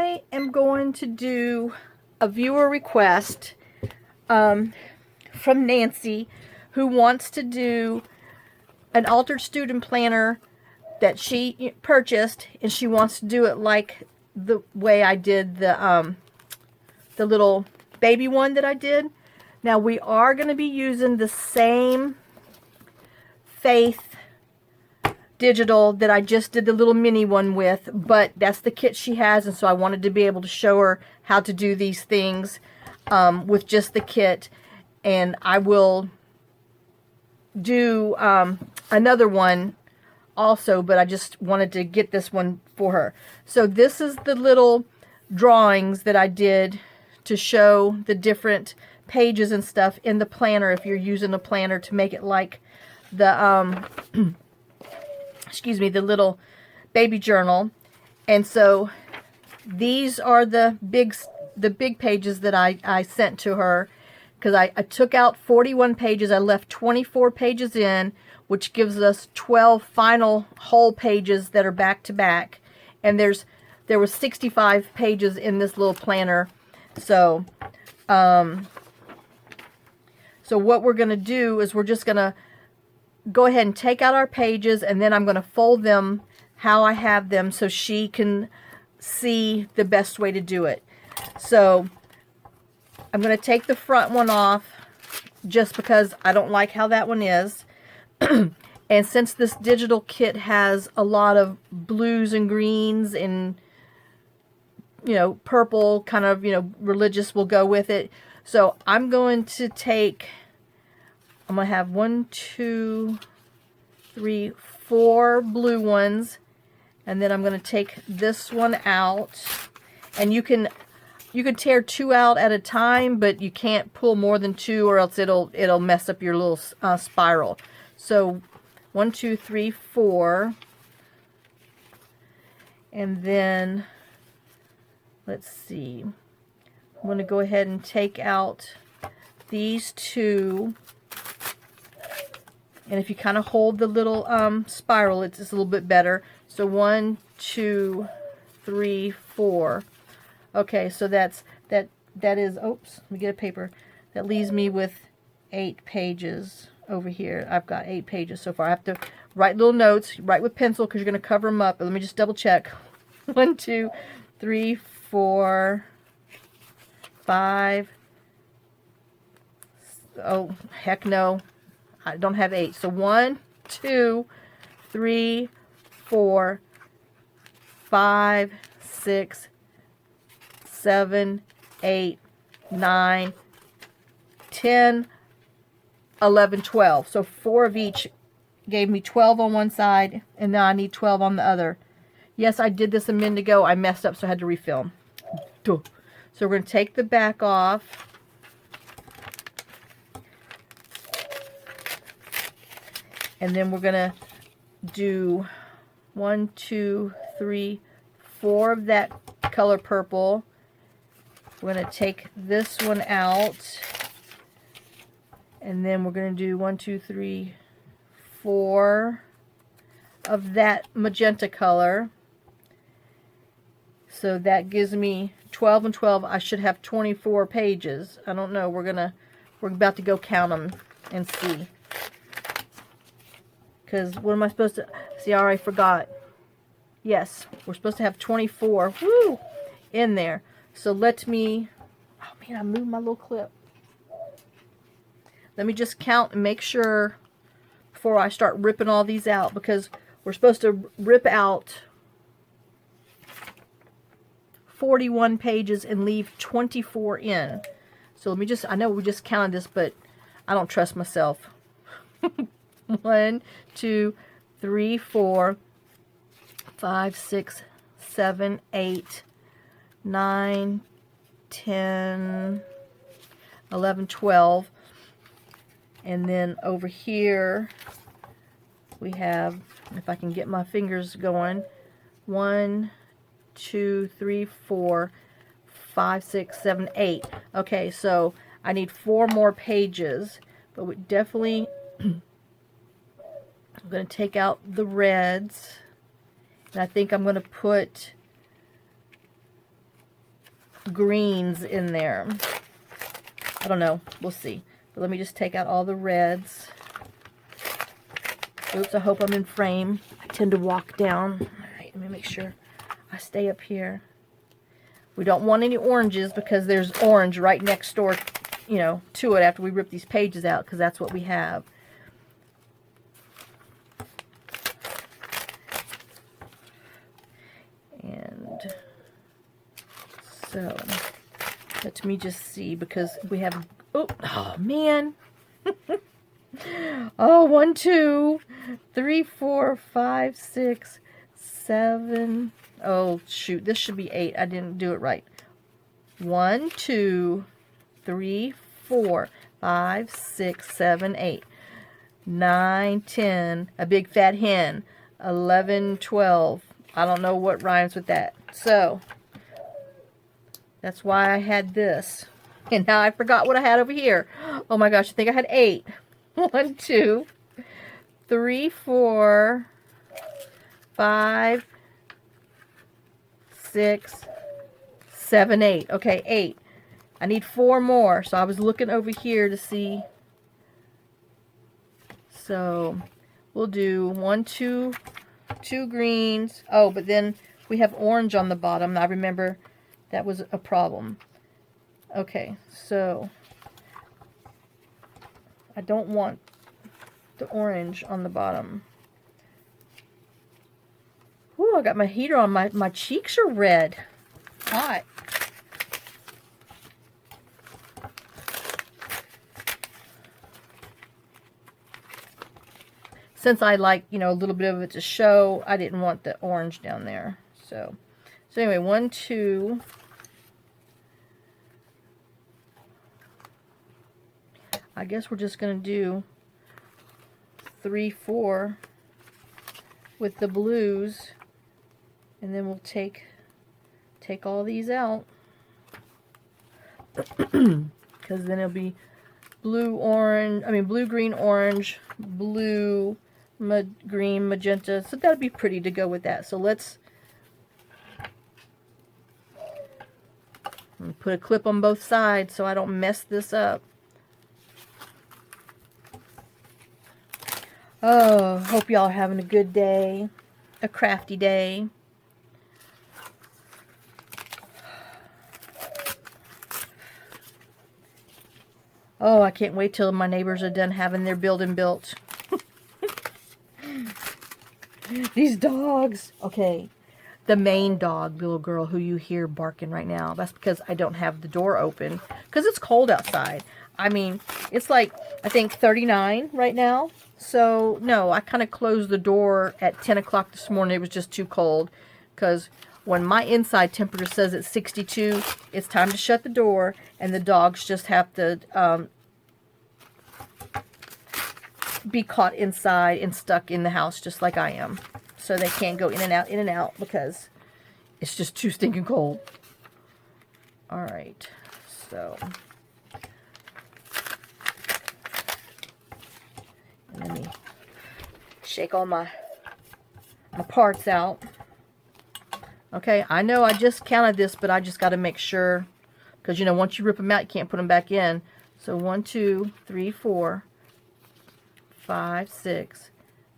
I am going to do a viewer request from Nancy, who wants to do an altered student planner that she purchased, and she wants to do it like the way I did the little baby one that I did. Now we are going to be using the same Faith digital that I just did the little mini one with, but that's the kit she has, and so I wanted to be able to show her how to do these things with just the kit. And I will do another one also, but I just wanted to get this one for her. So this is the little drawings that I did to show the different pages and stuff in the planner, if you're using a planner to make it like the excuse me, the little baby journal. And so these are the big pages that I sent to her, because I took out 41 pages. I left 24 pages in, which gives us 12 final whole pages that are back to back. And there was 65 pages in this little planner. So so what we're going to do is we're just going to go ahead and take out our pages, and then I'm going to fold them how I have them so she can see the best way to do it. So I'm going to take the front one off just because I don't like how that one is. And since this digital kit has a lot of blues and greens and, you know, purple, kind of, you know, religious will go with it. So I'm going to have 1, 2, 3, 4 blue ones, and then I'm going to take this one out. And you can tear 2 out at a time, but you can't pull more than 2, or else it'll mess up your little spiral. So 1, 2, 3, 4, and then let's see. I'm going to go ahead and take out these 2. And if you kind of hold the little spiral, it's just a little bit better. So 1, 2, 3, 4. Okay, so that is, oops, let me get a paper. That leaves me with 8 pages over here. I've got 8 pages so far. I have to write little notes, write with pencil, because you're going to cover them up. But let me just double check. 1, 2, 3, 4, 5. Oh, heck no. I don't have 8. So 1, 2, 3, 4, 5, 6, 7, 8, 9, 10, 11, 12. So 4 of each gave me 12 on one side, and now I need 12 on the other. Yes, I did this a minute ago. I messed up, so I had to refilm. So we're going to take the back off. And then we're going to do 1, 2, 3, 4 of that color purple. We're going to take this one out. And then we're going to do 1, 2, 3, 4 of that magenta color. So that gives me 12 and 12. I should have 24 pages. I don't know. We're about to go count them and see. Because what am I supposed to... See, I already forgot. Yes, we're supposed to have 24 in there. So let me... Oh, man, I moved my little clip. Let me just count and make sure before I start ripping all these out. Because we're supposed to rip out 41 pages and leave 24 in. So let me just... I know we just counted this, but I don't trust myself. 1, 2, 3, 4, 5, 6, 7, 8, 9, 10, 11, 12. And then over here we have, if I can get my fingers going, 1, 2, 3, 4, 5, 6, 7, 8. Okay, so I need 4 more pages, but we definitely... I'm going to take out the reds, and I think I'm going to put greens in there. I don't know. We'll see. But let me just take out all the reds. Oops, I hope I'm in frame. I tend to walk down. Alright, let me make sure I stay up here. We don't want any oranges because there's orange right next door, you know, to it after we rip these pages out, because that's what we have. And so, let me just see, because we have, oh man. Oh, 1, 2, 3, 4, 5, 6, 7. Oh, shoot. This should be 8. I didn't do it right. 1, 2, 3, 4, 5, 6, 7, 8, 9, 10. A big fat hen. 11, 12. I don't know what rhymes with that. So, that's why I had this. And now I forgot what I had over here. Oh my gosh, I think I had 8. 1, 2, 3, 4, 5, 6, 7, 8. Okay, 8. I need 4 more. So I was looking over here to see. So we'll do 1, 2, 2 greens. Oh, but then we have orange on the bottom. I remember that was a problem. Okay, so I don't want the orange on the bottom. Ooh, I got my heater on. My cheeks are red. Hot. Since I like, you know, a little bit of it to show, I didn't want the orange down there. So anyway, 1, 2. I guess we're just going to do 3, 4 with the blues, and then we'll take all these out, because then it'll be blue, green, orange, blue, green, magenta. So that'll be pretty to go with that. So let's put a clip on both sides so I don't mess this up. Oh, hope y'all are having a good day, a crafty day. Oh, I can't wait till my neighbors are done having their building built. These dogs. Okay, the main dog, little girl who you hear barking right now, that's because I don't have the door open, because it's cold outside. I mean, it's like, I think 39 right now. So, no, I kind of closed the door at 10 o'clock this morning. It was just too cold. Because when my inside temperature says it's 62, it's time to shut the door. And the dogs just have to be caught inside and stuck in the house just like I am. So they can't go in and out, because it's just too stinking cold. Alright, so... let me shake all my parts out. Okay, I know I just counted this, but I just got to make sure, because, you know, once you rip them out, you can't put them back in. So 1, 2, 3, 4, 5, 6,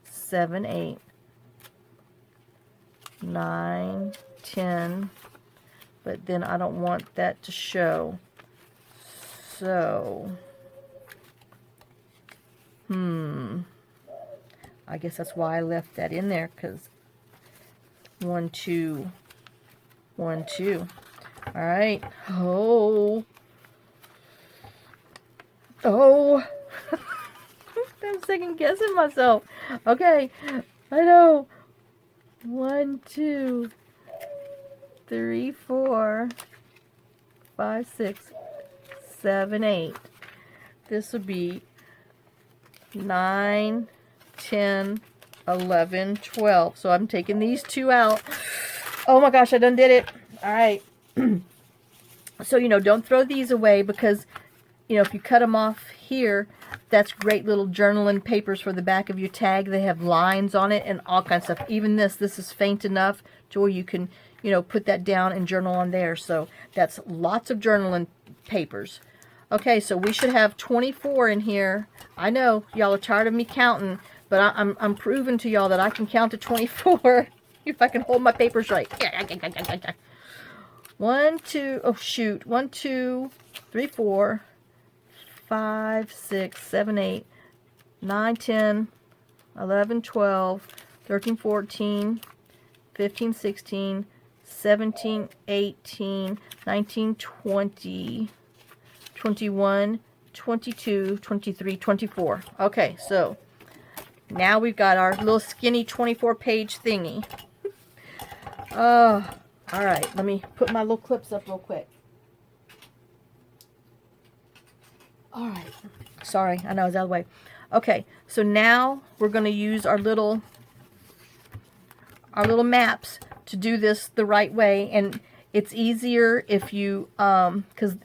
7, 8, 9, 10. But then I don't want that to show. So... I guess that's why I left that in there, because 1, 2, 1, 2. All right. Oh. I'm second guessing myself. Okay. I know. 1, 2, 3, 4, 5, 6, 7, 8. This would be 9, 10, 11, 12. So I'm taking these 2 out. Oh my gosh, I done did it. All right. So, you know, don't throw these away, because, you know, if you cut them off here, that's great little journaling papers for the back of your tag. They have lines on it and all kinds of stuff. Even this is faint enough to where you can you know, put that down and journal on there. So that's lots of journaling papers. Okay, so we should have 24 in here. I know y'all are tired of me counting, but I'm proving to y'all that I can count to 24 if I can hold my papers right. 1, 2, oh shoot, 1, 2, 3, 4, 5, 6, 7, 8, 9, 10, 11, 12, 13, 14, 15, 16, 17, 18, 19, 20, 21, 22, 23, 24. Okay, so now we've got our little skinny 24-page thingy. All right, let me put my little clips up real quick. All right, sorry, I know I was out of the way. Okay, so now we're going to use our little maps to do this the right way, and it's easier if you because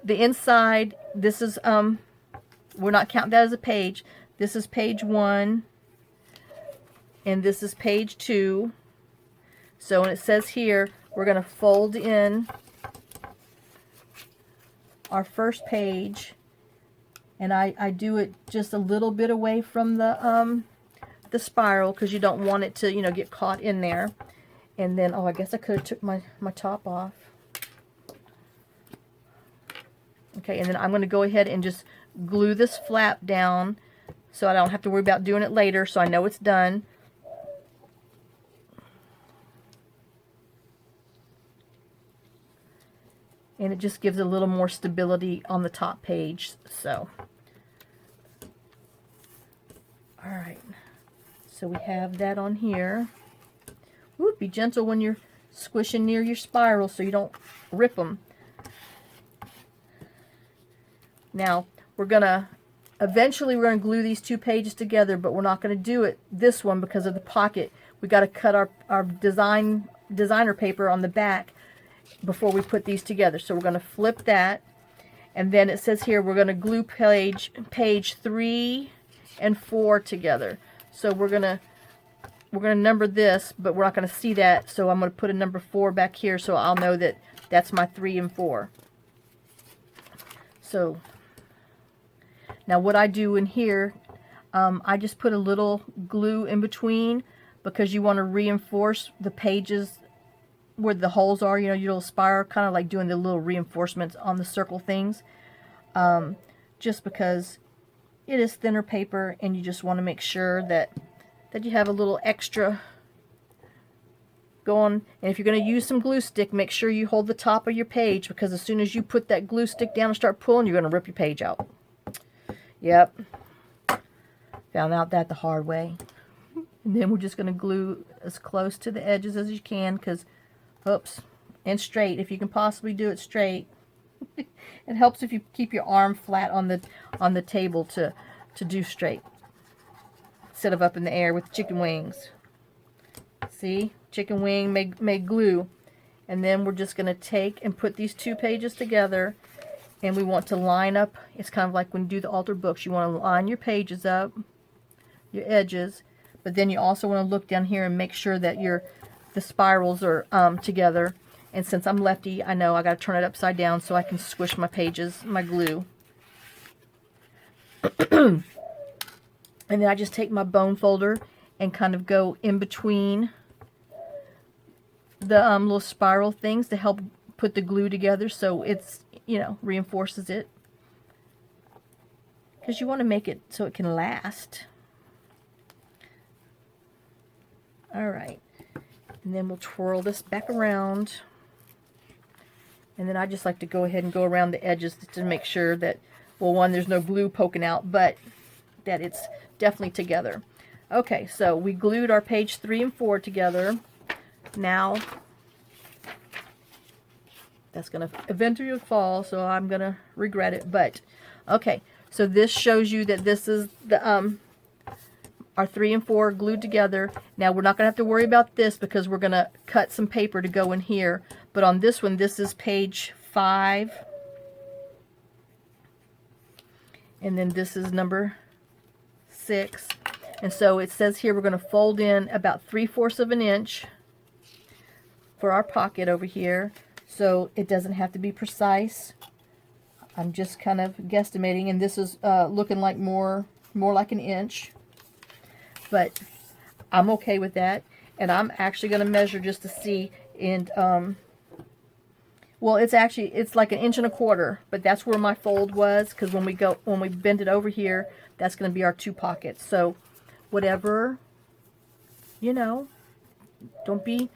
the inside, this is we're not counting that as a page. This is page 1 and this is page 2. So when it says here, we're going to fold in our first page, and I do it just a little bit away from the spiral because you don't want it to, you know, get caught in there. And then, oh, I guess I could have took my top off. Okay, and then I'm going to go ahead and just glue this flap down so I don't have to worry about doing it later, so I know it's done. And it just gives a little more stability on the top page. So, all right. So we have that on here. Ooh, be gentle when you're squishing near your spiral so you don't rip them. Now, eventually we're going to glue these 2 pages together, but we're not going to do it this one because of the pocket. We got to cut our designer paper on the back before we put these together. So we're going to flip that, and then it says here we're going to glue page 3 and 4 together. So we're going to number this, but we're not going to see that, so I'm going to put a number 4 back here so I'll know that that's my 3 and 4. So now what I do in here, I just put a little glue in between because you want to reinforce the pages where the holes are, you know, your little spiral, kind of like doing the little reinforcements on the circle things, just because it is thinner paper and you just want to make sure that you have a little extra going. And if you're going to use some glue stick, make sure you hold the top of your page, because as soon as you put that glue stick down and start pulling, you're going to rip your page out. Yep, found out that the hard way. And then we're just going to glue as close to the edges as you can, because oops, and straight if you can possibly do it straight. It helps if you keep your arm flat on the table to do straight instead of up in the air with chicken wings. See, chicken wing made glue. And then we're just going to take and put these 2 pages together, and we want to line up. It's kind of like when you do the altar books, you want to line your pages up, your edges, but then you also want to look down here and make sure that the spirals are together. And since I'm lefty, I know I got to turn it upside down so I can squish my pages, my glue. And then I just take my bone folder and kind of go in between the little spiral things to help put the glue together so it's, you know, reinforces it. Because you want to make it so it can last. Alright. And then we'll twirl this back around. And then I just like to go ahead and go around the edges to make sure that, well, one, there's no glue poking out, but that it's definitely together. Okay, so we glued our page 3 and 4 together. Now, that's going to eventually fall, so I'm going to regret it. But, okay, so this shows you that this is the our 3 and 4 glued together. Now, we're not going to have to worry about this because we're going to cut some paper to go in here. But on this one, this is page 5. And then this is number 6. And so it says here we're going to fold in about 3/4 of an inch for our pocket over here, so it doesn't have to be precise. I'm just kind of guesstimating, and this is looking like more like an inch, but I'm okay with that. And I'm actually going to measure just to see, and well, it's like 1.25 inches, but that's where my fold was, because when we bend it over here, that's going to be our 2 pockets. So whatever, you know, don't be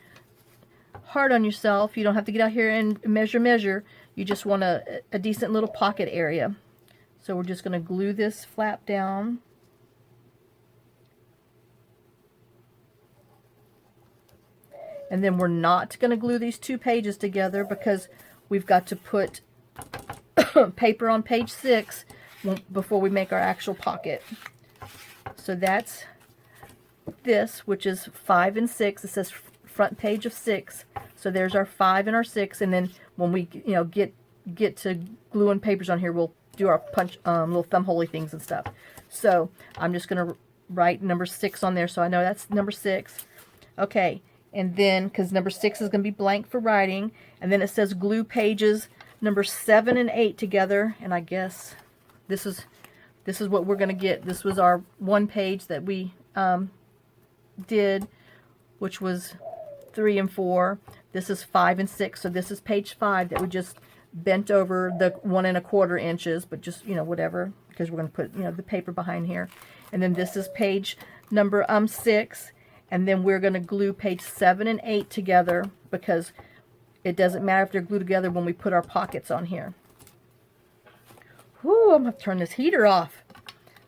hard on yourself. You don't have to get out here and measure. You just want a decent little pocket area. So we're just going to glue this flap down. And then we're not going to glue these 2 pages together because we've got to put paper on page 6 before we make our actual pocket. So that's this, which is 5 and 6. It says front page of 6. So there's our 5 and our 6. And then when we get to gluing papers on here, we'll do our punch little thumb holy things and stuff. So I'm just going to write number 6 on there so I know that's number 6. Okay. And then, because number 6 is going to be blank for writing, and then it says glue pages number 7 and 8 together, and I guess this is what we're going to get. This was our 1 page that we did, which was 3 and 4. This is 5 and 6, so this is page 5 that we just bent over the 1.25 inches, but just, whatever, because we're going to put, the paper behind here. And then this is page number 6. And then we're going to glue page 7 and 8 together, because it doesn't matter if they're glued together when we put our pockets on here. Whoo, I'm going to turn this heater off.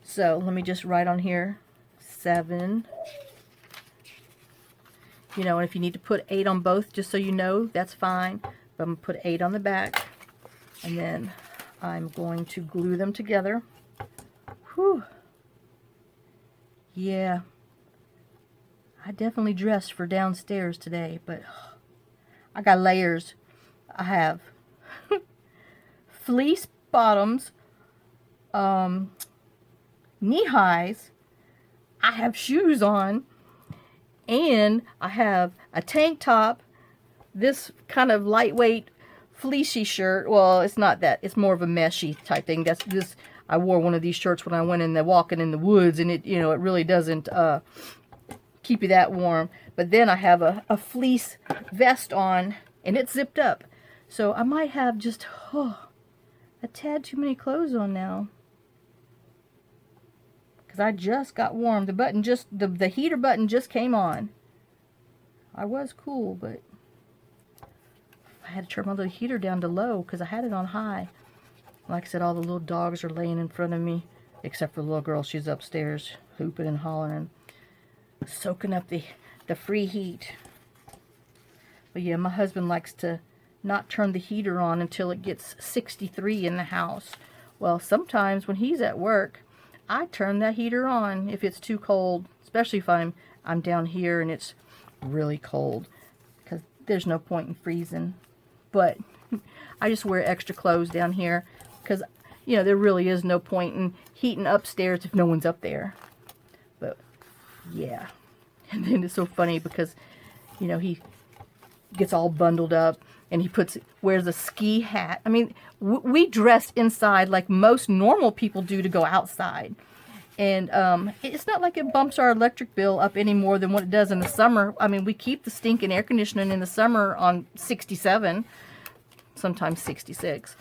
So let me just write on here 7. And if you need to put 8 on both, just so you know, that's fine. But I'm going to put 8 on the back. And then I'm going to glue them together. Whew. Yeah. I definitely dressed for downstairs today, but I got layers. I have fleece bottoms, knee highs, I have shoes on, and I have a tank top, this kind of lightweight fleecy shirt. Well, it's not that. It's more of a meshy type thing. That's this. I wore one of these shirts when I went in the walking in the woods, and it really doesn't keep you that warm. But then I have a fleece vest on, and it's zipped up. So I might have just a tad too many clothes on now, because I just got warm. The button just the heater button just came on. I was cool, but I had to turn my little heater down to low because I had it on high. Like I said, all the little dogs are laying in front of me, except for the little girl. She's upstairs hooping and hollering, soaking up the free heat. But yeah, my husband likes to not turn the heater on until it gets 63 in the house. Well, sometimes when he's at work, I turn that heater on if it's too cold, especially if I'm down here and it's really cold, because there's no point in freezing. But I just wear extra clothes down here because, there really is no point in heating upstairs if no one's up there. But yeah. And then it's so funny because, he gets all bundled up and he wears a ski hat. I mean, we dress inside like most normal people do to go outside. And it's not like it bumps our electric bill up any more than what it does in the summer. I mean, we keep the stinking air conditioning in the summer on 67, sometimes 66.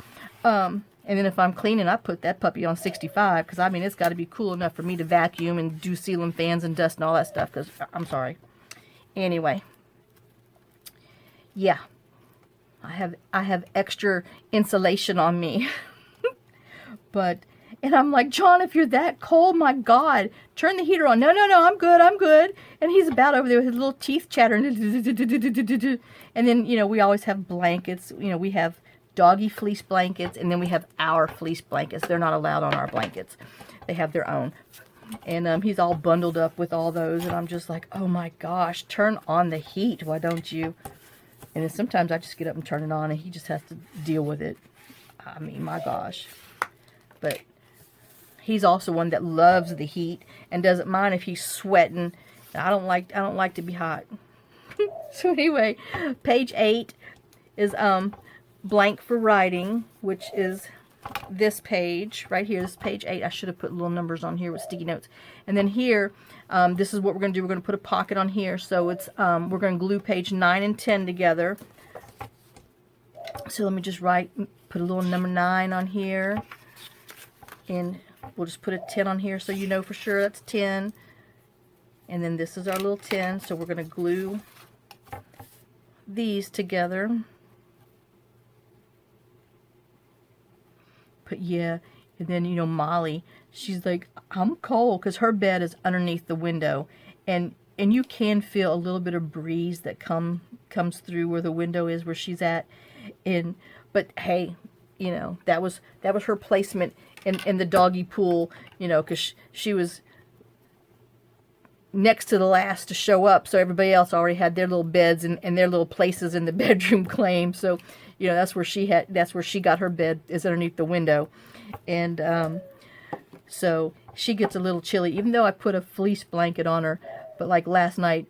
And then if I'm cleaning, I put that puppy on 65, because, it's got to be cool enough for me to vacuum and do ceiling fans and dust and all that stuff, because I'm sorry. Anyway. Yeah. I have extra insulation on me. And I'm like, John, if you're that cold, my God, turn the heater on. No, I'm good. And he's about over there with his little teeth chattering. And then, we always have blankets. We have doggy fleece blankets, and then we have our fleece blankets. They're not allowed on our blankets. They have their own. And he's all bundled up with all those, and I'm just like, oh my gosh, turn on the heat, why don't you? And then sometimes I just get up and turn it on, and he just has to deal with it. My gosh. But he's also one that loves the heat and doesn't mind if he's sweating. I don't like to be hot. So anyway, page 8 is blank for writing, which is this page right here. This is page 8. I should have put little numbers on here with sticky notes. And then here, this is what we're going to do. We're going to put a pocket on here. So it's we're going to glue page 9 and 10 together. So let me just put a little number 9 on here, and we'll just put a 10 on here so you know for sure that's 10. And then this is our little 10, so we're going to glue these together. But yeah, and then, you know, Molly, she's like, I'm cold, because her bed is underneath the window, and you can feel a little bit of breeze that comes through where the window is, where she's at. But hey, you know, that was her placement in the doggy pool, you know, because she was next to the last to show up, so everybody else already had their little beds and their little places in the bedroom claimed. So, you know, that's where she got her bed, is underneath the window. And so she gets a little chilly, even though I put a fleece blanket on her. But like last night,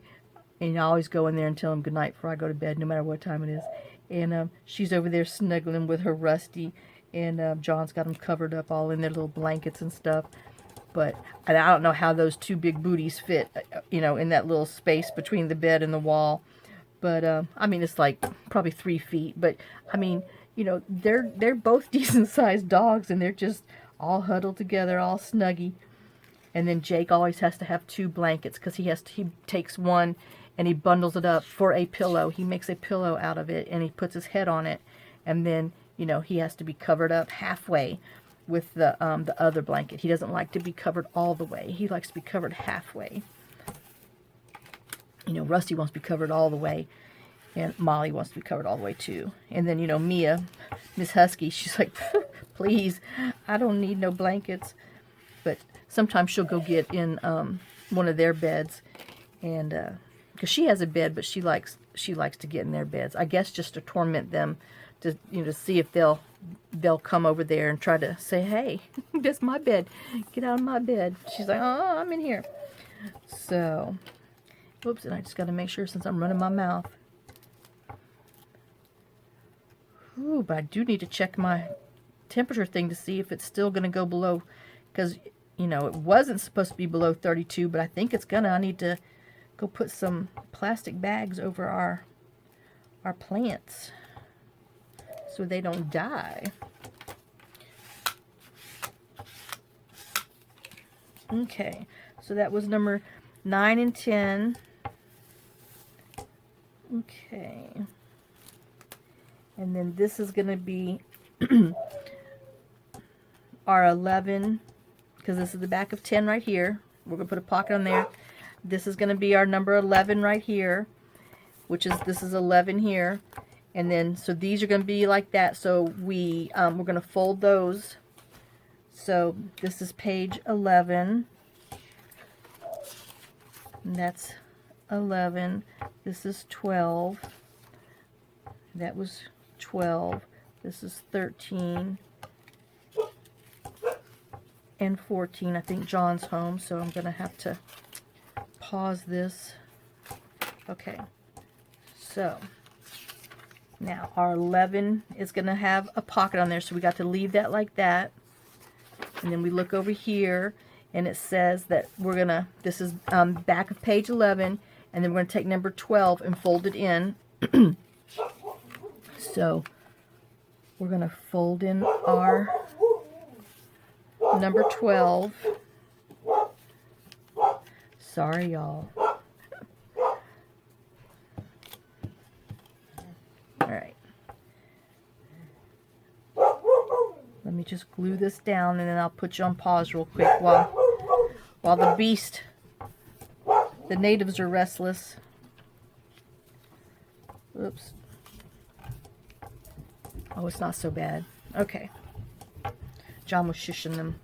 and I always go in there and tell them good night before I go to bed, no matter what time it is. And she's over there snuggling with her Rusty, and John's got them covered up all in their little blankets and stuff. But I don't know how those two big booties fit, you know, in that little space between the bed and the wall. But I mean, it's like probably 3 feet. But I mean, you know, they're both decent sized dogs, and they're just all huddled together, all snuggy. And then Jake always has to have 2 blankets, because he takes one and he bundles it up for a pillow. He makes a pillow out of it, and he puts his head on it, and then, you know, he has to be covered up halfway with the other blanket. He doesn't like to be covered all the way. He likes to be covered halfway. You know, Rusty wants to be covered all the way, and Molly wants to be covered all the way too. And then, you know, Mia, Miss Husky, she's like, please, I don't need no blankets. But sometimes she'll go get in one of their beds, and because she has a bed, but she likes to get in their beds. I guess just to torment them, to, you know, to see if they'll come over there and try to say, hey, that's my bed, get out of my bed. She's like, oh, I'm in here. So, whoops, and I just got to make sure, since I'm running my mouth. Ooh, but I do need to check my temperature thing to see if it's still going to go below, because, you know, it wasn't supposed to be below 32, but I think it's gonna. I need to go put some plastic bags over our plants so they don't die. Okay, so that was number 9 and 10. Okay, and then this is going to be our 11, because this is the back of 10 right here. We're going to put a pocket on there. This is going to be our number 11 right here, this is 11 here. And then, so these are going to be like that. So we're going to fold those. So this is page 11. And that's 11. This is 12. That was 12. This is 13. And 14. I think John's home, so I'm going to have to pause this. Okay. So now our 11 is going to have a pocket on there, so we got to leave that like that. And then we look over here, and it says that we're going to, this is back of page 11, and then we're going to take number 12 and fold it in. So we're going to fold in our number 12. Sorry, y'all. Alright. Let me just glue this down, and then I'll put you on pause real quick while the beast, the natives are restless. Oops. Oh, it's not so bad. Okay. John was shushing them.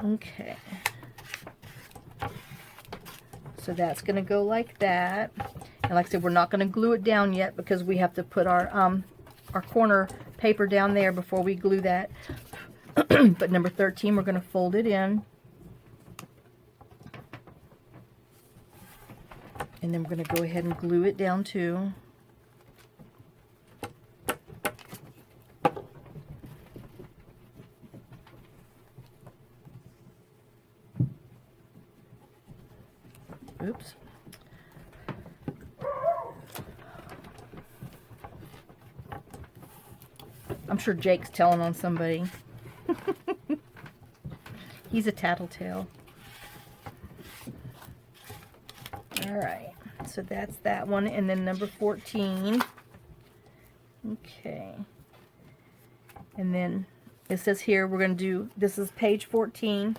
Okay. So that's going to go like that. And like I said, we're not going to glue it down yet, because we have to put our corner paper down there before we glue that. But number 13, we're going to fold it in. And then we're going to go ahead and glue it down too. Oops. I'm sure Jake's telling on somebody. He's a tattletale. Alright, so that's that one. And then number 14. Okay. And then it says here we're going to do, this is page 14.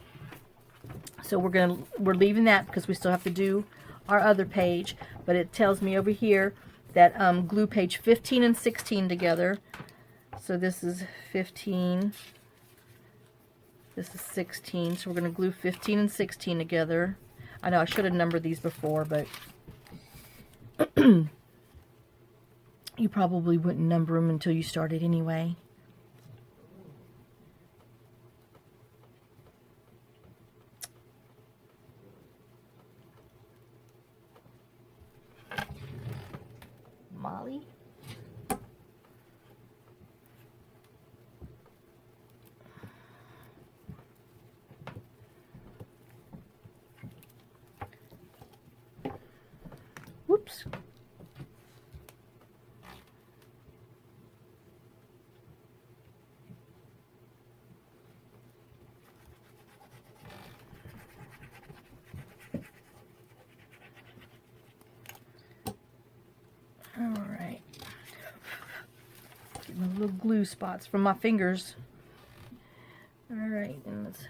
So we're leaving that because we still have to do our other page. But it tells me over here that glue page 15 and 16 together. So this is 15. This is 16. So we're going to glue 15 and 16 together. I know I should have numbered these before, but you probably wouldn't number them until you started anyway. Molly? Whoops. Alright. Get my little glue spots from my fingers. Alright, and let's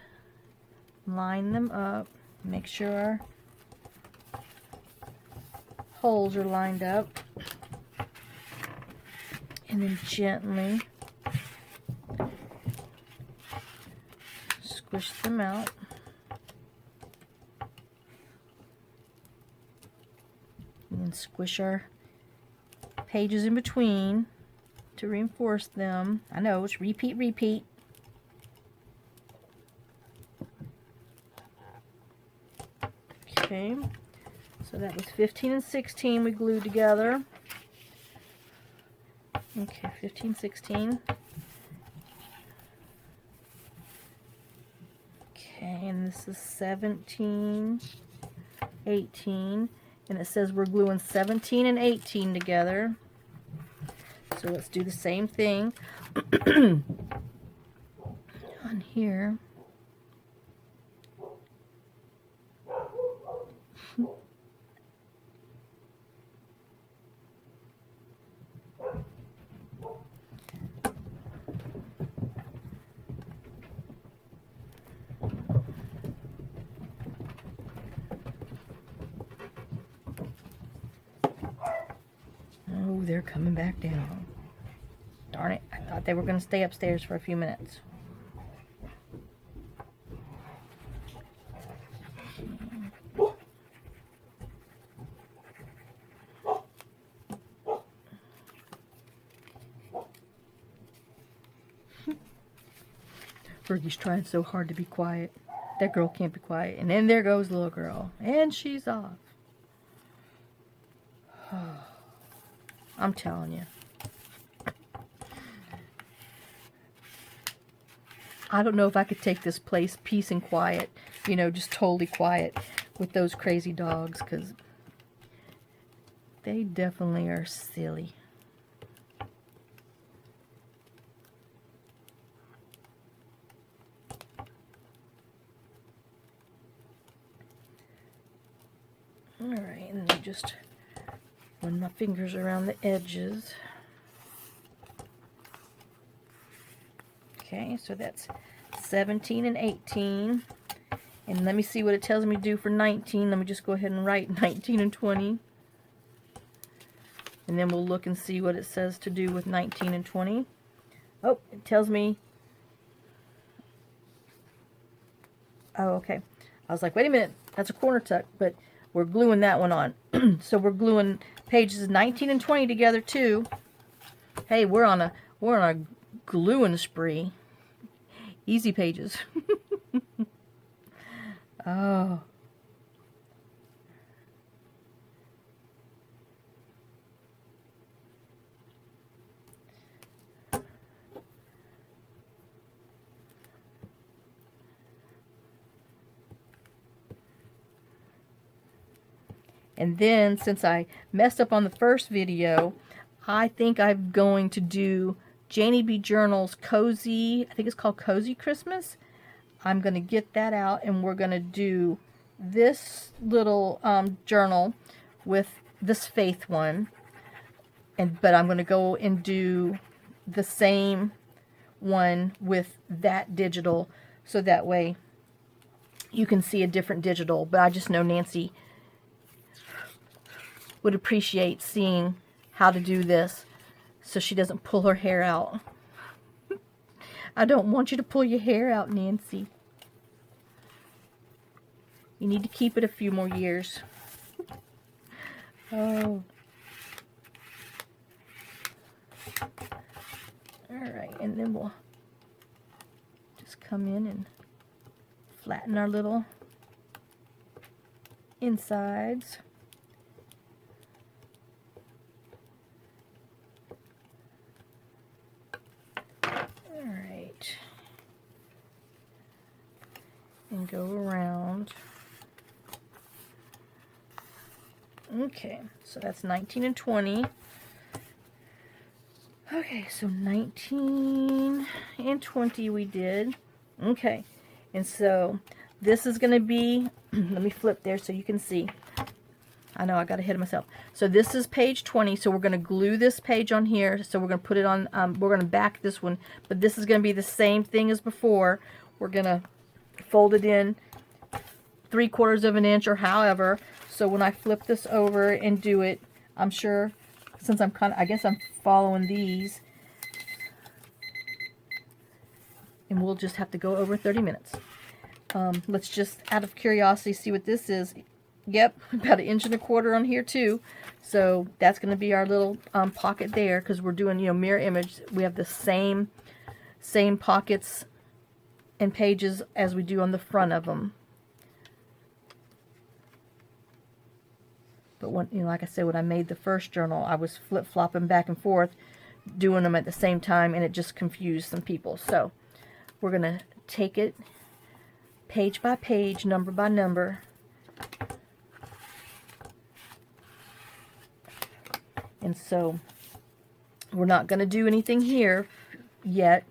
line them up. Make sure our holes are lined up. And then gently squish them out. And then squish our pages in between to reinforce them. I know, it's repeat, repeat. Okay, so that was 15 and 16 we glued together. Okay, 15, 16. Okay, and this is 17, 18. And it says we're gluing 17 and 18 together. So let's do the same thing on here. Oh, they're coming back down. Darn it, I thought they were going to stay upstairs for a few minutes. Fergie's trying so hard to be quiet. That girl can't be quiet. And then there goes the little girl. And she's off. I'm telling you. I don't know if I could take this place peace and quiet. You know, just totally quiet with those crazy dogs. Because they definitely are silly. Alright, and then just run my fingers around the edges. Okay, so that's 17 and 18. And let me see what it tells me to do for 19. Let me just go ahead and write 19 and 20. And then we'll look and see what it says to do with 19 and 20. Oh, it tells me... Oh, okay. I was like, wait a minute, that's a corner tuck, but we're gluing that one on. So we're gluing pages 19 and 20 together too. Hey, we're on a gluing spree. Easy pages. Oh. And then, since I messed up on the first video, I think I'm going to do Janie B. Journal's Cozy, I think it's called Cozy Christmas. I'm going to get that out, and we're going to do this little journal with this faith one. But I'm going to go and do the same one with that digital, so that way you can see a different digital. But I just know Nanci would appreciate seeing how to do this so she doesn't pull her hair out. I don't want you to pull your hair out, Nanci. You need to keep it a few more years. Oh. Alright, and then we'll just come in and flatten our little insides. Alright. And go around. Okay, so that's 19 and 20. Okay, so 19 and 20 we did. Okay, and so this is going to be, let me flip there so you can see. I know I got ahead of myself. So this is page 20, so we're going to glue this page on here. So we're going to put it on, we're going to back this one, but this is going to be the same thing as before. We're going to fold it in 3/4 of an inch or however. So when I flip this over and do it, I'm sure, since I'm kind of, I guess I'm following these, and we'll just have to go over 30 minutes. Let's just, out of curiosity, see what this is. Yep, about 1.25 inches on here too. So that's going to be our little pocket there, because we're doing, you know, mirror image. We have the same pockets and pages as we do on the front of them. But when, you know, like I said, when I made the first journal, I was flip-flopping back and forth, doing them at the same time, and it just confused some people. So we're going to take it page by page, number by number. And so we're not going to do anything here yet.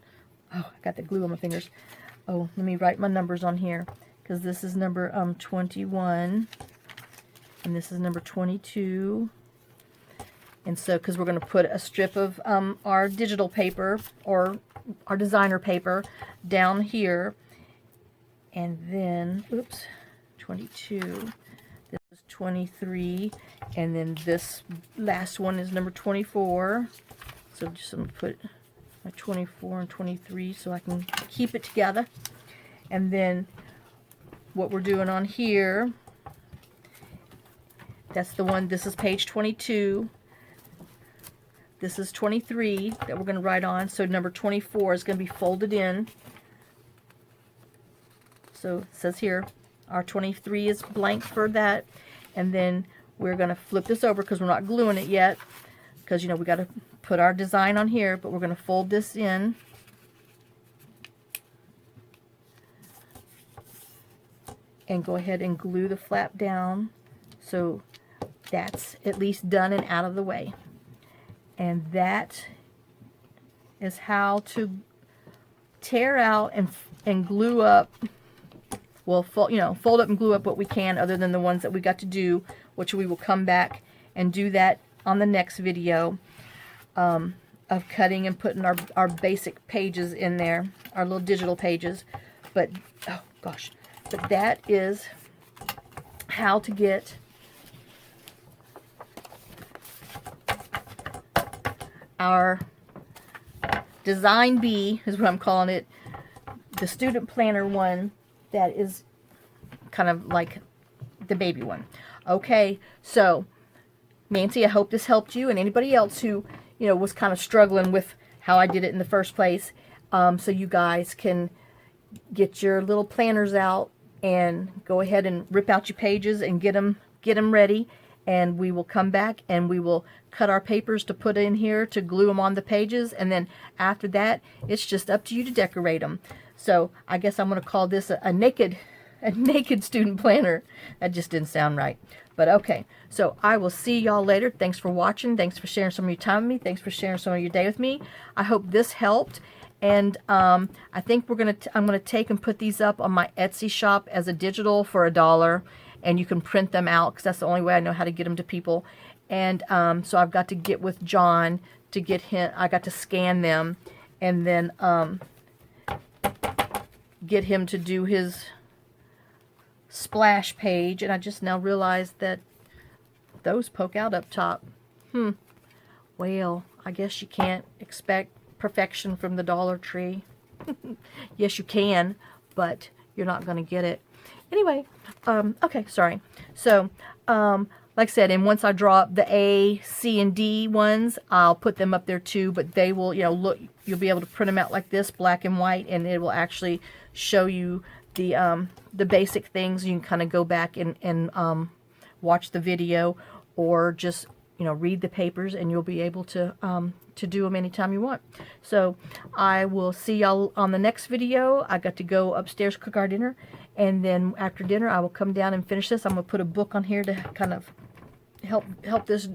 Oh, I got the glue on my fingers. Oh, let me write my numbers on here, because this is number 21. And this is number 22. And so, because we're going to put a strip of our digital paper, or our designer paper, down here. And then, oops, 22. This is 23. And then this last one is number 24. So just going to put my 24 and 23 so I can keep it together. And then what we're doing on here, that's the one, this is page 22. This is 23 that we're going to write on. So number 24 is going to be folded in. So it says here, our 23 is blank for that. And then we're going to flip this over, because we're not gluing it yet. Because, you know, we got to put our design on here. But we're going to fold this in. And go ahead and glue the flap down. So that's at least done and out of the way. And that is how to tear out and glue up, well, fold up and glue up what we can, other than the ones that we got to do, which we will come back and do that on the next video, of cutting and putting our basic pages in there, our little digital pages. But, oh gosh, but that is how to get our Design B, is what I'm calling it, the student planner one, that is kind of like the baby one. Okay, so Nanci, I hope this helped you, and anybody else who, you know, was kind of struggling with how I did it in the first place, so you guys can get your little planners out and go ahead and rip out your pages and get them ready. And we will come back and we will cut our papers to put in here to glue them on the pages. And then after that, it's just up to you to decorate them. So I guess I'm going to call this a naked a naked student planner. That just didn't sound right. But okay, so I will see y'all later. Thanks for watching. Thanks for sharing some of your time with me. Thanks for sharing some of your day with me. I hope this helped. And I think I'm gonna take and put these up on my Etsy shop as a digital for $1, and you can print them out because that's the only way I know how to get them to people. And so I've got to get with John to get him. I got to scan them, and then get him to do his splash page. And I just now realized that those poke out up top. Well, I guess you can't expect perfection from the Dollar Tree. Yes, you can, but you're not going to get it. Anyway, okay, sorry. So, like I said, and once I draw up the A, C, and D ones, I'll put them up there too, but they will, you know, look, you'll be able to print them out like this, black and white, and it will actually show you the basic things. You can kind of go back and watch the video, or just, you know, read the papers, and you'll be able to do them anytime you want. So I will see y'all on the next video. I got to go upstairs, cook our dinner, and then after dinner I will come down and finish this. I'm going to put a book on here to kind of help this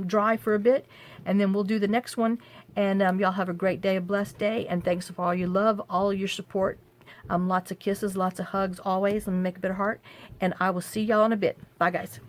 dry for a bit, and then we'll do the next one. And y'all have a great day, a blessed day, and thanks for all your love, all your support. Lots of kisses, lots of hugs always. Let me make a bit of heart, and I will see y'all in a bit. Bye, guys.